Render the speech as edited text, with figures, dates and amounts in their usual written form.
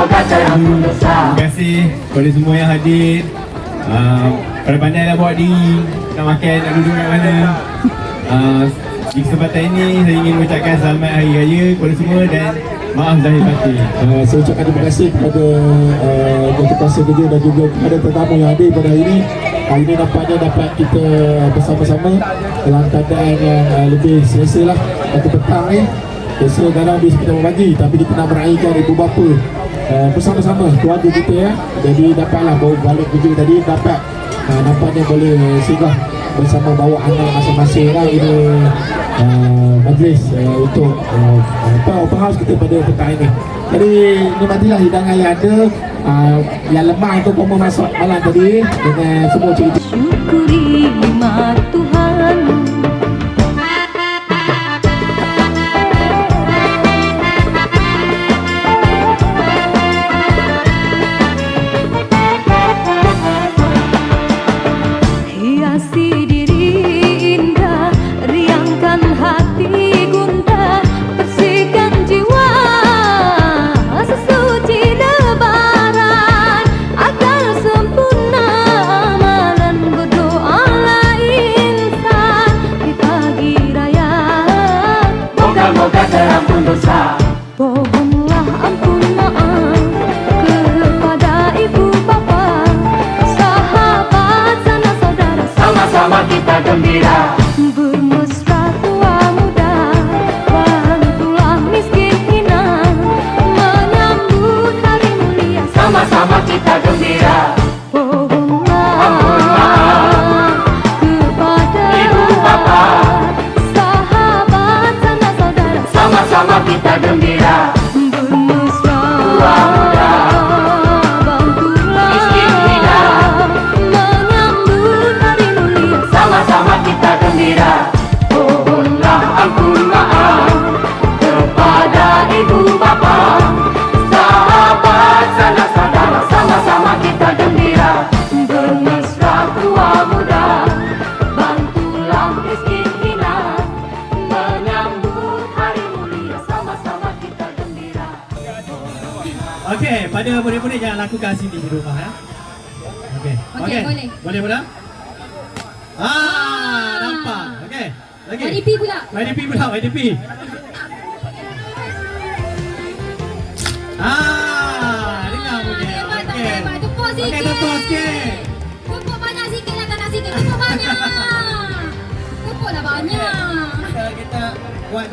Terima kasih kepada semua yang hadir. Pandai-pandailah bawa diri, nak makan, nak duduk kat mana. Di kesempatan ini saya ingin mengucapkan selamat Hari Raya kepada semua dan maaf zahir batin. Saya ucapkan terima kasih kepada Datuk Kuasa Kerja dan juga kepada tetamu yang hadir pada hari ini. Hari ini nampaknya dapat kita bersama-sama dalam keadaan yang lebih selesa lah. Waktu petang ni, biasa kadang habis kita berbagi, tapi kita nak meraihkan ibu bapa bersama-sama keluarga kita ya. Jadi dapatlah bawa balik kerja tadi, dapat nampaknya boleh singgah bersama bawa anak masing-masing lah ini majlis untuk open house kita pada petang ini. Jadi nikmatilah hidangan yang ada, yang lemah itu pun masuk malam tadi dengan semua cerita. Syukuri nikmat Tuhan. Hiasi diri indah, riangkan hati gundah, bersihkan jiwa sesuci lebaran, agar sempurna amalan berdoalah insan di pagi raya. Moga-moga terampun dosa. Pohonlah ampun maaf kepada ibu bapa, sahabat sanak saudara, sama-sama kita gembira. Bermesra tua muda, bantulah miskin hina, menyambut hari mulia, sama-sama kita gembira. Pohonlah ampun maaf kepada ibu bapa, sahabat sanak saudara, sama-sama kita gembira. Bermesra tua muda, bantulah miskin hina, menyambut hari mulia, sama-sama kita gembira. Pohonlah ampun maaf kepada ibu bapa, sahabat sanak saudara, sama-sama kita gembira. Bermesra tua muda, bantulah miskin hina, menyambut hari mulia, sama-sama kita gembira. Okey, pada murid-murid jangan lakukan sini di rumah ya. Okey. Okey, boleh. Boleh pula? Nampak. Okey. Lagi. YDP pula. YDP pula, YDP. Dengar bunyi. Okey. Hebat, tepuk sikit. Okey, tepuk sikit. Tepuk banyak sikit lah, tak nak sikit. Tepuk banyak. Tepuklah banyak. Kita buat